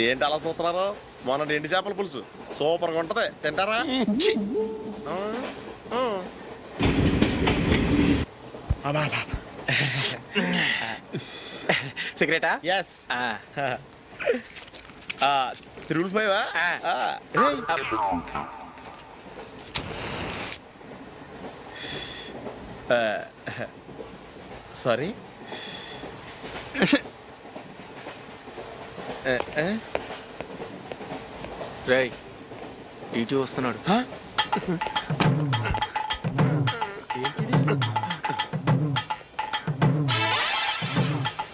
ఏంటి అలా చూస్తున్నారు? మొన్న ఎండు చేపల పులుసు సూపర్గా ఉంటది, తింటారా? సిగరెటా? ఎస్. తిరుగులు పోయావా? సారీ. రేయ్, టీటీ వస్తున్నాడు.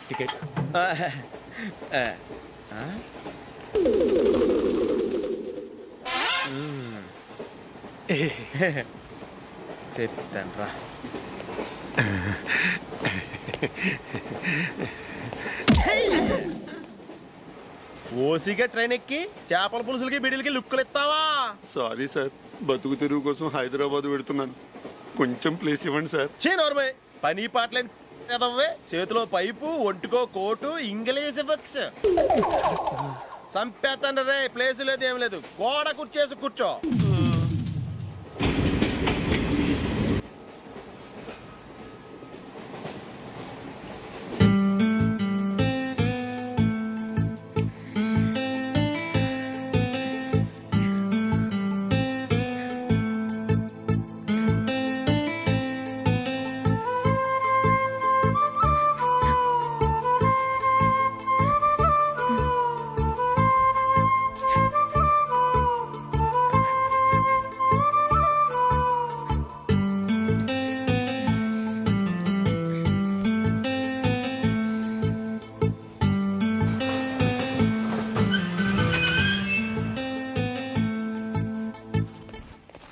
టికెట్. చెప్తాను రా. ఓసిగా ట్రైన్ ఎక్కి చేపల పులుసులకి బిడిలకి లుక్కులు ఇస్తావా? సారీ సార్, బతుకు తెరువు కోసం హైదరాబాద్ పెడుతున్నాను, కొంచెం ప్లేస్ ఇవ్వండి సార్. నోర్మే, పని పాటలేని ఎదవ్వే. చేతిలో పైపు, ఒంటికో కోటు, ఇంగ్లీష్ బుక్స్. సంపేతండ్రి రే, ప్లేస్ లేదు ఏం లేదు, గోడ కుర్చేసి కూర్చో.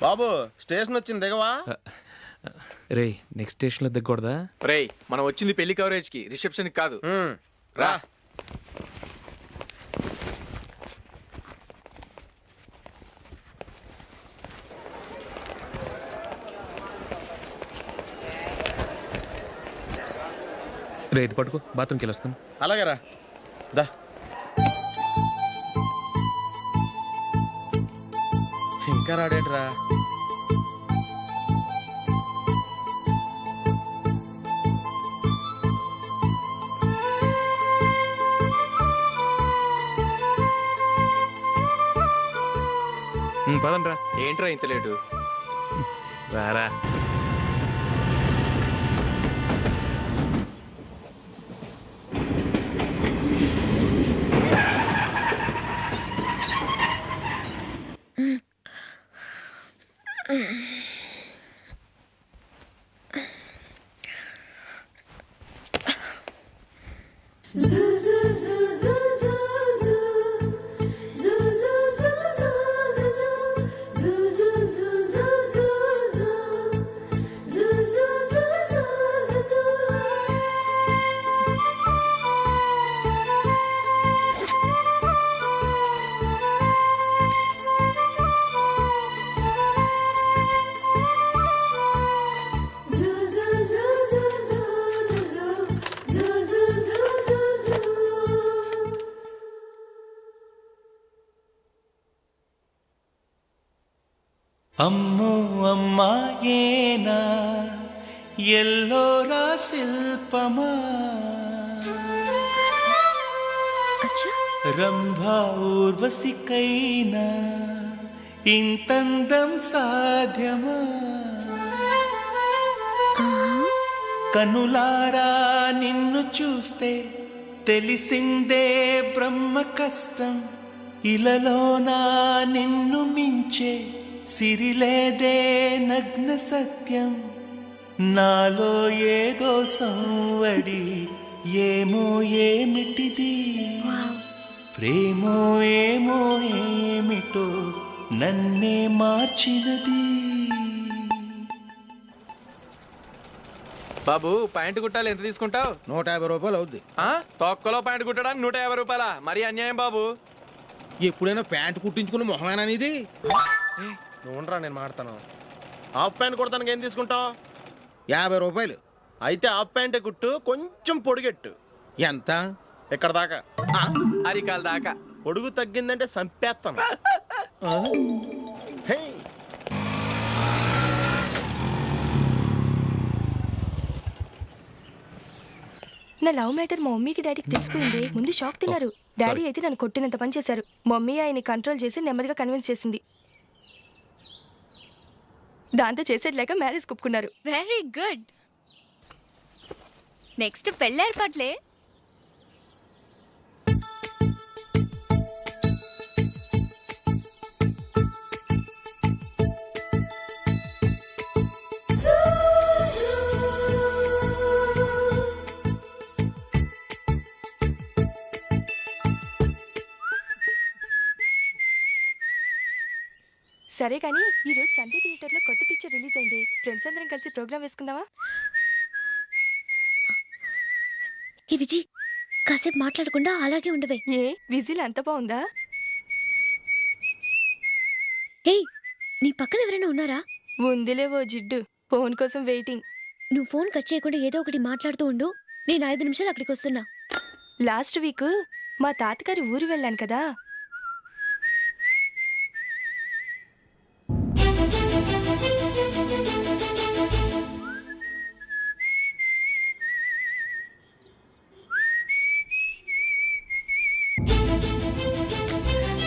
బాబు, స్టేషన్ వచ్చింది, దిగవా? రే, నెక్స్ట్ స్టేషన్ లో దిగకూడదా? రేయ్, మనం వచ్చింది పెళ్లి కవరేజ్ కి, రిసెప్షన్ కి కాదు. రా. రే, ఇది పట్టుకో, బాత్రూమ్కి వెళ్ళొస్తాను. అలాగే రా. దా. ఇంకా రాడేంట్రా? పదండ్రా. ఏంట్రా ఇంత లేటు? రారా. అమ్మో అమ్మాయేనా ఎల్లోరా శిల్పమా, రంభా ఊర్వశికైనా ఇంతందం సాధ్యమా, కనులారా నిన్ను చూస్తే తెలిసిందే బ్రహ్మ కష్టం, ఇలలోనా నిన్ను మించే సిరిలేదే నగ్న సత్యం, నాలో ఏదో సంవడి ఏమో ఏమిటిది, ప్రేమో ఏమో ఏమిటో నన్నే మార్చినది. బాబు, ప్యాంటు కుట్టాలి, ఎంత తీసుకుంటావు? 150 రూపాయలు అవుద్ది. తొక్కలో ప్యాంటు కుట్టడానికి 150 రూపాయల? మరి అన్యాయం బాబు. ఎప్పుడైనా ప్యాంట్ కుట్టించుకుని మొహమేనా ఇది? నువ్వు ఉండరా, నేను మాడతాను. హాఫ్ ప్యాంట్ కుడతానికి ఏం తీసుకుంటావు? 50 రూపాయలు. అయితే హాఫ్ ప్యాంటే కుట్టు, కొంచెం పొడిగెట్టు. ఎంత? ఎక్కడ దాకా? అరికాల దాకా. పొడుగు తగ్గిందంటే సంపేస్తాను. హే! నా లవ్ మ్యాటర్ మా మమ్మీకి డాడీకి తెలిసిపోయింది. ముందు షాక్ తిన్నారు. డాడీ అయితే నన్ను కొట్టినంత పని చేశారు. మమ్మీ ఆయన్ని కంట్రోల్ చేసి నెమ్మదిగా కన్విన్స్ చేసింది. దాంతో చేసేట్లేక మ్యారేజ్ ఒప్పుకున్నారు. Very good. నెక్స్ట్ పెళ్ళి ఏర్పాట్లే. సరే కానీ ఈరోజు సండే థియేటర్లో కొత్త పిక్చర్ రిలీజ్ అయింది. ఫ్రెండ్స్ అందరం కలిసి ప్రోగ్రామ్ వేసుకుందామా? ఈ విజి కాసేపు మాట్లాడకుండా అలాగే ఉండవే. ఏ విజిల్ అంత బాగుందా? హే, నీ పక్కన ఎవరైనా ఉన్నారా? ఉందిలే ఓ జిడ్డు. ఫోన్ కోసం వెయిటింగ్. నువ్వు ఫోన్ కట్ చేయకుండా ఏదో ఒకటి మాట్లాడుతూ ఉండు. నేను 5 నిమిషాలు అక్కడికి వస్తున్నా. లాస్ట్ వీక్ మా తాతగారి ఊరు వెళ్ళాను కదా.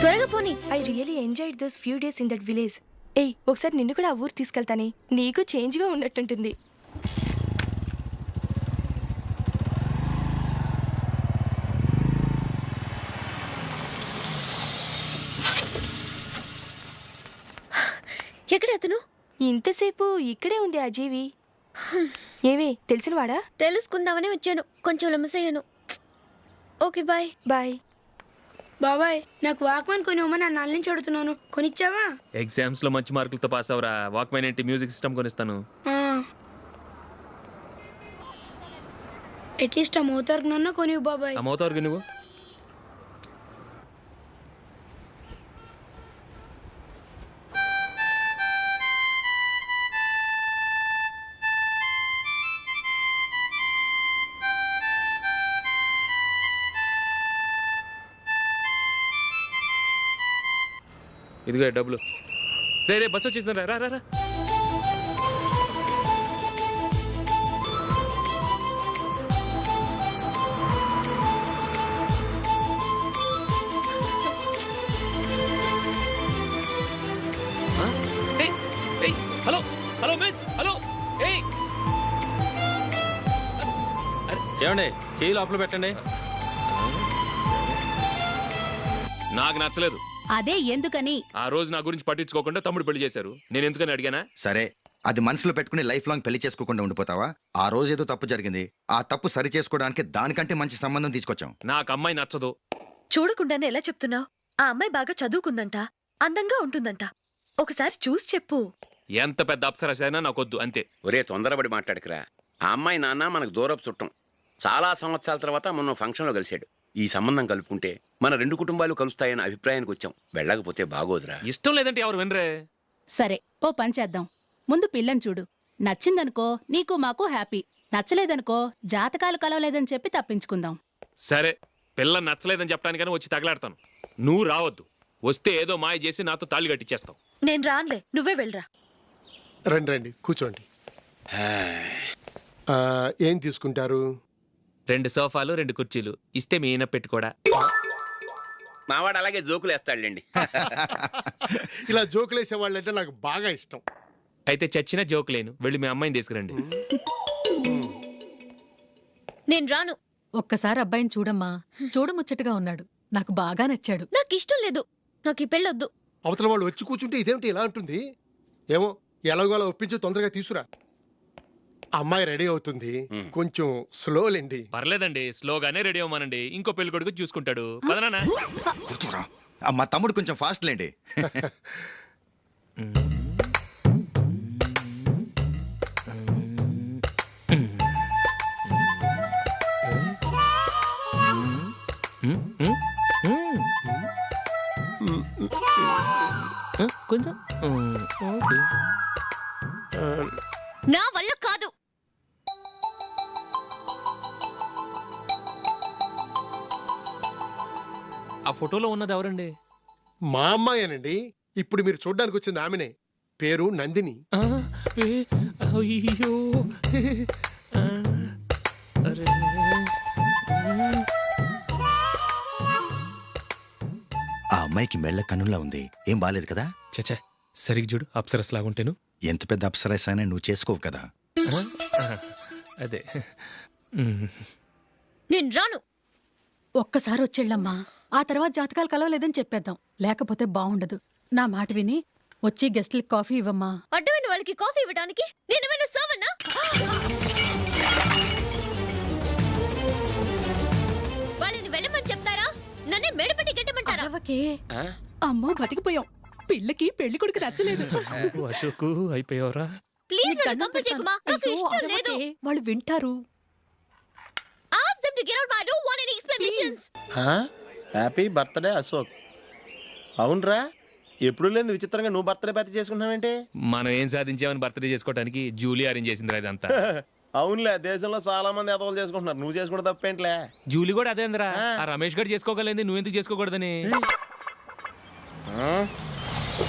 త్వరగా పోనీ. I really enjoyed those few days in that village. ఏయ్, ఒకసారి నిన్ను కూడా ఆ ఊరు తీసుకెళ్తానే. నీకు చేంజ్గా ఉన్నట్టుంటుంది. ఎక్కడ అతను? ఇంతసేపు ఇక్కడే ఉంది ఆ జీవి. ఏవే తెలిసినవాడా? తెలుసుకుందామని వచ్చాను. కొంచెం లెమసయ్యాను. Okay bye. బాయ్. బాబాయ్, నాకు వాక్మన్ కొనివ్వమని 4 నుంచి అడుగుతున్నాను. కొనిచ్చావా? ఎగ్జామ్స్ లో మంచి మార్కులతో పాస్ అవరా. వాక్మెన్ ఏంటి, మ్యూజిక్ సిస్టమ్ కొనిస్తాను. అట్లీస్ట్ ఆ మోతార్కు నన్న కొనివ్వు బాబాయ్. అమ్మవుతావు నువ్వు. ఇదిగో డబ్బులు. రే రే, బస్సు వచ్చేసింది. రా రా రా. Hello hello miss, hello. ఏమండి, చేయి లోపల పెట్టండి. నాకు నచ్చలేదు. అదే ఎందుకని? ఆ రోజు నా గురించి పట్టించుకోకుండా తమ్ముడు పెళ్లి చేశారు. నేను ఎందుకని అడిగానా? సరే, అది మనసులో పెట్టుకుని లైఫ్ లాంగ్ పెళ్లి చేసుకోకుండా ఉండిపోతావా? ఆ రోజు ఏదో తప్పు జరిగింది. ఆ తప్పు సరి చేసుకోవడానికి దానికంటే మంచి సంబంధం తీసుకొచ్చాం. నాకు అమ్మాయి నచ్చదు. చూడకుండానే ఎలా చెప్తున్నావు? ఆ అమ్మాయి బాగా చదువుకుందంట, అందంగా ఉంటుందంట. ఒకసారి చూసి చెప్పు. ఎంత పెద్ద అప్సరస అయినా నాకొద్దు, అంతే. ఒరే, తొందరపడి మాట్లాడకురా. ఆ అమ్మాయి నాన్న మనకు దూరపు చుట్టం. చాలా సంవత్సరాల తర్వాత మొన్న ఫంక్షన్లో కలిశాడు. ఈ సంబంధం కలుపుకుంటే మన 2 కుటుంబాలు కలుస్తాయన్న అభిప్రాయానికి వచ్చాం. వెళ్ళకపోతే బాగోదురా. ఇష్టం లేదంటే ఎవరు వినరే. సరే, ఓ పని చేద్దాం. ముందు పిల్లని చూడు. నచ్చిందనుకో నీకు మాకు హ్యాపీ. నచ్చలేదనుకో జాతకాలు కలవలేదని చెప్పి తప్పించుకుందాం. సరే, పిల్ల నచ్చలేదని చెప్పడానికని వచ్చి తగలాడతాను. నువ్వు రావద్దు. వస్తే ఏదో మాయ చేసి నాతో తాళి కట్టించేస్తావు. నేను రానులే, నువ్వే వెళ్ళరా. రండి రండి, కూర్చోండి. ఏం తీసుకుంటారు? 2 సోఫాలు 2 కుర్చీలు ఇస్తే మీ ఈయన పెట్టుకోడా. మావాడు అలాగే జోకులు వేస్తాడులేండి. ఇలా జోకులేసే వాళ్ళంటే నాకు బాగా ఇష్టం. అయితే చచ్చిన జోక్ లేను. వెళ్ళి మీ అమ్మాయిని తీసుకురండి. నేను రాను. ఒక్కసారి అబ్బాయిని చూడమ్మా. చూడముచ్చటగా ఉన్నాడు. నాకు బాగా నచ్చాడు. నాకు ఇష్టం లేదు. నాకు ఈ పెళ్ళొద్దు. అవతల వాళ్ళు వచ్చి కూర్చుంటే ఇదేమిటి ఇలా ఉంటుంది? ఏమో, ఎలాగోలా ఒప్పించి తొందరగా తీసురా. అమ్మాయి రెడీ అవుతుంది. కొంచెం స్లోలేండి. పర్లేదండి, స్లోగానే రెడీ అవ్వమానండి. ఇంకో పెళ్లి కొడుకు చూసుకుంటాడు. పదనా. కూర్చోరా. మా తమ్ముడు కొంచెం ఫాస్ట్ లేండి. కొంచెం నా వల్ల కాదు. ఆ ఫోటోలో ఉన్నది ఎవరండి? మా అమ్మాయేనండి. ఇప్పుడు మీరు చూడ్డానికి వచ్చింది ఆమెనే. పేరు నందిని. ఆ, అయ్యో ఆ, అరే. ఆ అమ్మాయికి మెళ్ళ కన్నులా ఉంది. ఏం బాలేదు కదా? చచ్చా సరిగ్గా చూడు, అప్సరస్ లాగుంటేను. ఎంత పెద్ద అప్సరస్ అయినా నువ్వు చేసుకోవు కదా. అదే నేను రాను. ఒక్కసారి వచ్చేళ్ళమ్మా, ఆ తర్వాత జాతకాలు కలవలేదని చెప్పేద్దాం, లేకపోతే బాగుండదు. నా మాట విని వచ్చి గెస్ట్లకి కాఫీ ఇవ్వమ్మా. అడ్డమైన వాళ్ళకి కాఫీ ఇవ్వడానికి నేనేమైనా సోమన్నా? వాళ్ళని వెళ్ళమని చెప్తారా? నన్నే మేడపట్టి గెట్టమంటారా? అరవకే. అమ్మో బతికిపోయాం. పిల్లకి పెళ్లి కొడుకు నచ్చలేదు. అశోకు అయిపోయావరా? ప్లీజ్ నన్ను కంపు చేయకుమా. నాకు అయ్యో, ఇష్టం లేదు. అరవకే. వాళ్ళు వింటారు. Ask them to get out. I don't want any explanations. Happy birthday Ashok. అవునరా, ఎప్పుడు లేదు విచిత్రంగా నువ్వు బర్త్డే పార్టీ చేసుకుంటున్నావేంటి? మనం ఏం సాధించామని బర్త్డే చేసుకోవడానికి జూలీ అరేంజ్ చేసిందిరా ఇదంతా. అవునులే, దేశంలో చాలా మంది ఎదవలు చేసుకుంటున్నారు, నువ్వు చేసుకుంటే తప్పేంట్లే. జూలీ కూడా అదేంద్రా. ఆ రమేష్ గారు చేసుకోగలేదు, నువ్వెందుకు చేసుకోకూడదని.